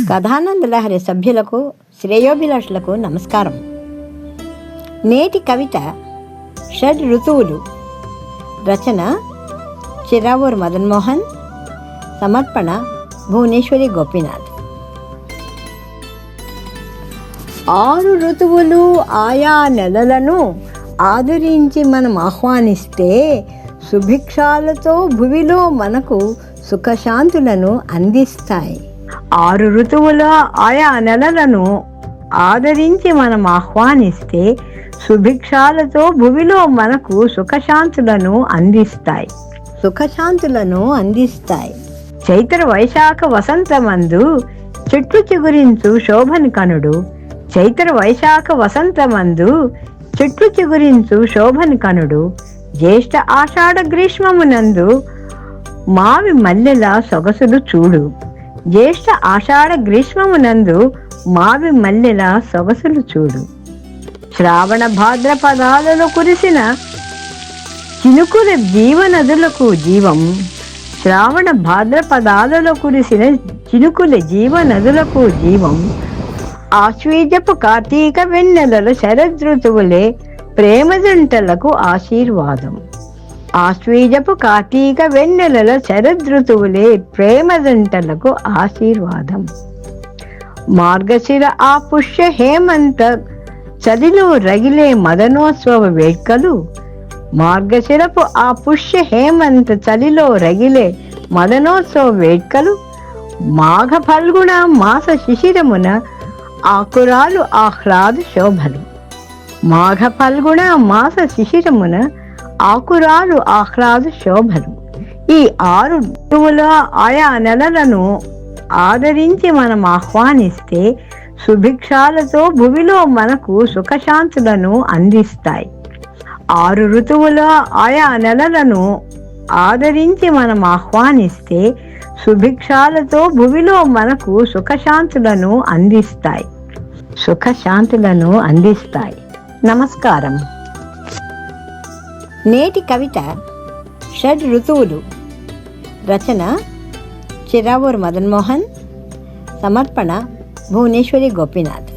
కథానంద లహరి సభ్యులకు శ్రేయోభిలాషులకు నమస్కారం. నేటి కవిత షడ్ ఋతువులు. రచన చిరావూరు మదన్మోహన్. సమర్పణ భువనేశ్వరి గోపీనాథ్. 6 ఋతువులు ఆయా నెలలను ఆదరించి మనం ఆహ్వానిస్తే సుభిక్షాలతో భువిలో మనకు సుఖశాంతులను అందిస్తాయి. 6 ఋతువుల ఆయా నెలలను ఆదరించి మనం ఆహ్వానిస్తే సుభిక్షాలతో భువిలో మనకు సుఖశాంతులను అందిస్తాయి. చైత్ర వైశాఖ వసంతమందు చెట్లు చిగురించు శోభని కనుడు. చైత్ర వైశాఖ వసంతమందు చెట్లు చిగురించు శోభని కనుడు. జ్యేష్ఠ ఆషాఢ గ్రీష్మమునందు మావి మల్లెల సొగసులు చూడు. జ్యేష్ఠ ఆషాఢ గ్రీష్మమునందు మావి మల్లెల సొగసులు చూడు. శ్రావణ భాద్రపదాలలో కురిసిన చినుకుల జీవనదులకు జీవం. శ్రావణ భాద్రపదాలలో కురిసిన చినుకుల జీవనదులకు జీవం. ఆశ్వీజపు కార్తీక వెన్నెలల శరదృతువులే ప్రేమ జంటలకు ఆశీర్వాదం. ఆశ్వీజపు కార్తీక వెన్నెలల శరదృతువులే ప్రేమ జంటలకు ఆశీర్వాదం. మార్గశిర ఆ పుష్య హేమంత చలిలో రగిలే మదనోత్సవ వేడుకలు. మార్గశిరపు ఆ పుష్య హేమంత చలిలో రగిలే మదనోత్సవ వేడుకలు. మాఘ ఫల్గుణ మాస శిశిరమున ఆకురాలు ఆహ్లాద శోభలు. మాఘ ఫల్గుణ మాస శిశిరమున ఆకురాలు ఆహ్లాద శోభలు. ఈ 6 ఋతువుల ఆయా నెలలను ఆదరించి మనం ఆహ్వానిస్తే సుభిక్షాలతో భువిలో మనకు సుఖశాంతులను అందిస్తాయి. 6 ఋతువుల ఆయా నెలలను ఆదరించి మనం ఆహ్వానిస్తే సుభిక్షాలతో భువిలో మనకు సుఖశాంతులను అందిస్తాయి. నమస్కారం. నేటి కవిత షడ్ ఋతువులు. రచన చిరావూరు మదన్మోహన్. సమర్పణ భువనేశ్వరి గోపీనాథ్.